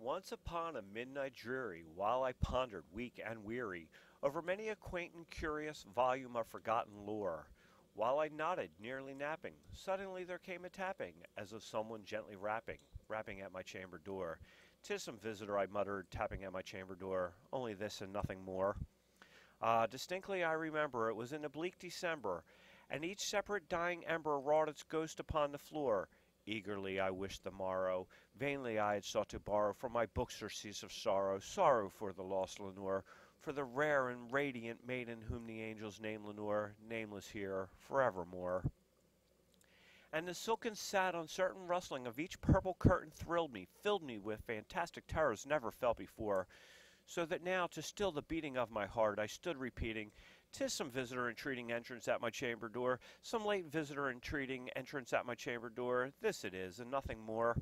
Once upon a midnight dreary, while I pondered, weak and weary, over many a quaint and curious volume of forgotten lore, while I nodded, nearly napping, suddenly there came a tapping, as of someone gently rapping at my chamber door. "'Tis some visitor," I muttered, tapping at my chamber door, "only this and nothing more." Distinctly I remember it was in a bleak December, and each separate dying ember wrought its ghost upon the floor. Eagerly I wished the morrow, vainly I had sought to borrow from my books surcease of sorrow, sorrow for the lost Lenore, for the rare and radiant maiden whom the angels name Lenore, nameless here, forevermore. And the silken sad uncertain rustling of each purple curtain thrilled me, filled me with fantastic terrors never felt before, so that now, to still the beating of my heart, I stood repeating, "'Tis some visitor entreating entrance at my chamber door, some late visitor entreating entrance at my chamber door, this it is, and nothing more."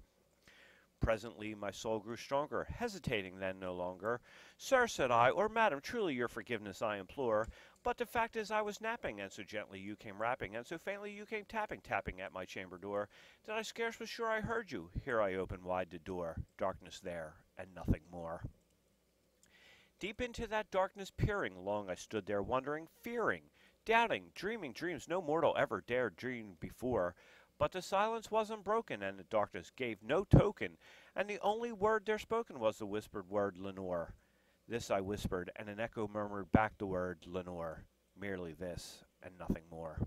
Presently my soul grew stronger, hesitating then no longer. "Sir," said I, "or madam, truly your forgiveness I implore, but the fact is I was napping, and so gently you came rapping, and so faintly you came tapping at my chamber door, that I scarce was sure I heard you. Here I opened wide the door, darkness there, and nothing more." Deep into that darkness peering, long I stood there wondering, fearing, doubting, dreaming dreams no mortal ever dared dream before. But the silence was unbroken, and the darkness gave no token, and the only word there spoken was the whispered word Lenore. This I whispered, and an echo murmured back the word Lenore. Merely this, and nothing more.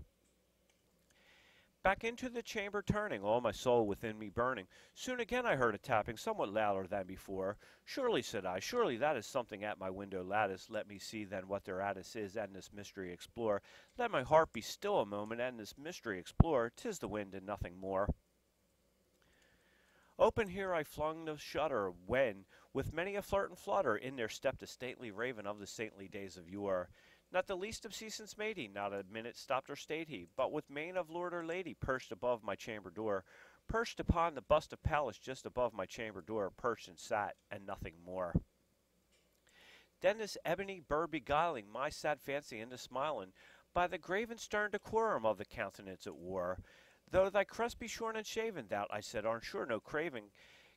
Back into the chamber turning, all my soul within me burning, soon again I heard a tapping, somewhat louder than before. "Surely," said I, "surely that is something at my window lattice. Let me see then what their address is, and this mystery explore. Let my heart be still a moment, and this mystery explore. 'Tis the wind and nothing more." Open here I flung the shutter, when, with many a flirt and flutter, in there stepped a stately raven of the saintly days of yore. Not the least obseisance made he, not a minute stopped or stayed he, but with mane of lord or lady perched above my chamber door, perched upon the bust of Pallas just above my chamber door, perched and sat, and nothing more. Then this ebony bird beguiling my sad fancy into smiling, by the grave and stern decorum of the countenance it wore. "Though thy crest be shorn and shaven, thou," I said, "art sure no craven,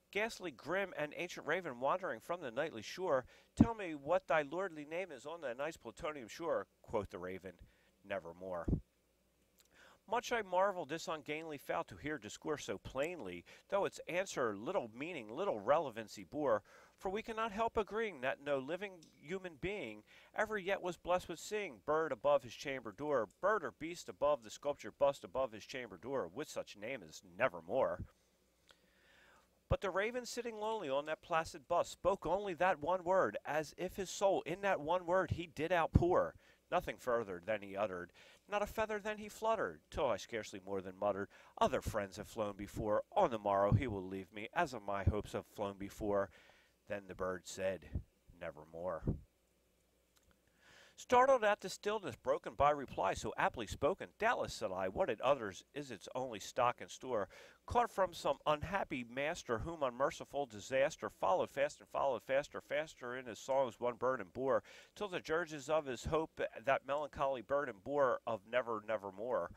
ghastly grim and ancient raven wandering from the nightly shore. Tell me what thy lordly name is on the nice Plutonian shore." Quoth the raven, "Nevermore." Much I marveled this ungainly fowl to hear discourse so plainly, though its answer little meaning, little relevancy bore, for we cannot help agreeing that no living human being ever yet was blessed with seeing bird above his chamber door, bird or beast above the sculptured bust above his chamber door, with such name as Nevermore. But the raven sitting lonely on that placid bust spoke only that one word, as if his soul in that one word he did outpour. Nothing further than he uttered, not a feather than he fluttered, till I scarcely more than muttered, "Other friends have flown before, on the morrow he will leave me, as of my hopes have flown before." Then the bird said, "Nevermore." Startled at the stillness broken by reply so aptly spoken, "Doubtless," said I, "what it utters is its only stock and store, caught from some unhappy master whom unmerciful disaster followed fast and followed faster, faster in his songs one burden bore, till the dirges of his hope that melancholy burden bore of never, nevermore."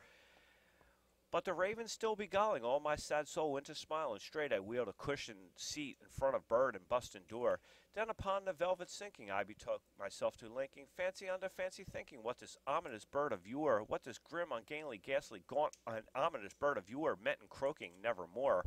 But the raven still beguiling all my sad soul into smiling, straight I wheeled a cushioned seat in front of bird and bust and door. Then upon the velvet sinking I betook myself to linking fancy unto fancy, thinking what this ominous bird of yore, what this grim, ungainly, ghastly, gaunt, and ominous bird of yore meant in croaking "Nevermore."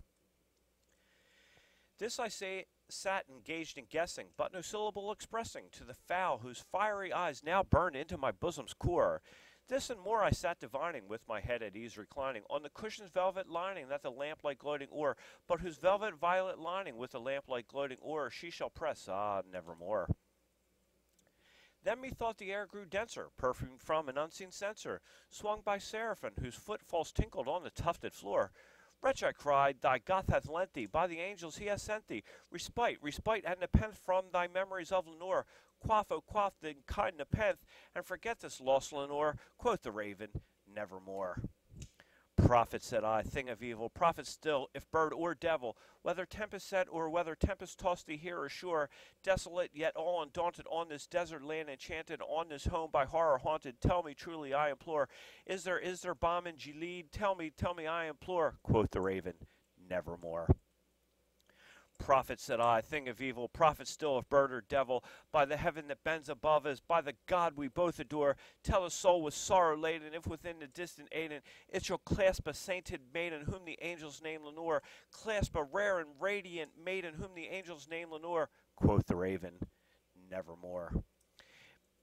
This I say sat engaged in guessing, but no syllable expressing, to the fowl whose fiery eyes now burned into my bosom's core. This and more I sat divining, with my head at ease reclining, on the cushion's velvet lining that the lamplight gloating o'er, but whose velvet violet lining with the lamplight gloating o'er she shall press, nevermore. Then methought the air grew denser, perfumed from an unseen censer, swung by seraphim, whose footfalls tinkled on the tufted floor. "Wretch," I cried, "thy God hath lent thee, by the angels he hath sent thee, respite, respite and nepenthe from thy memories of Lenore. Quaff, oh quaff the kind nepenthe, and forget this lost Lenore." Quoth the raven, "Nevermore." "Prophet," said I, "thing of evil, prophet still, if bird or devil, whether tempest set or whether tempest tossed thee here ashore, desolate yet all undaunted, on this desert land enchanted, on this home by horror haunted, tell me truly I implore, is there balm in Gilead? Tell me, I implore." Quoth the raven, "Nevermore." prophet, said I, thing of evil, prophet still of bird or devil, by the heaven that bends above us, by the God we both adore, tell a soul with sorrow laden, if within the distant Aden it shall clasp a sainted maiden, whom the angels name Lenore, clasp a rare and radiant maiden, whom the angels name Lenore. Quoth the raven, nevermore.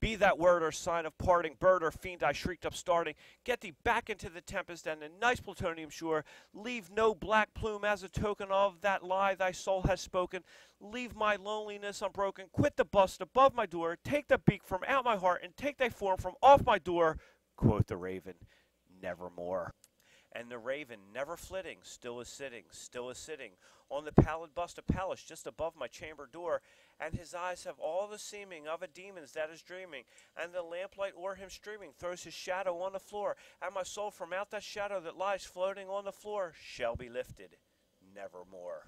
Be that word or sign of parting, bird or fiend, I shrieked upstarting, get thee back into the tempest and the nice plutonium shore. Leave no black plume as a token of that lie thy soul has spoken. Leave my loneliness unbroken. Quit the bust above my door. Take the beak from out my heart and take thy form from off my door. Quoth the raven, nevermore. And the raven, never flitting, still is sitting, on the pallid bust of Pallas just above my chamber door, and his eyes have all the seeming of a demon's that is dreaming, and the lamplight o'er him streaming throws his shadow on the floor, and my soul from out that shadow that lies floating on the floor shall be lifted nevermore.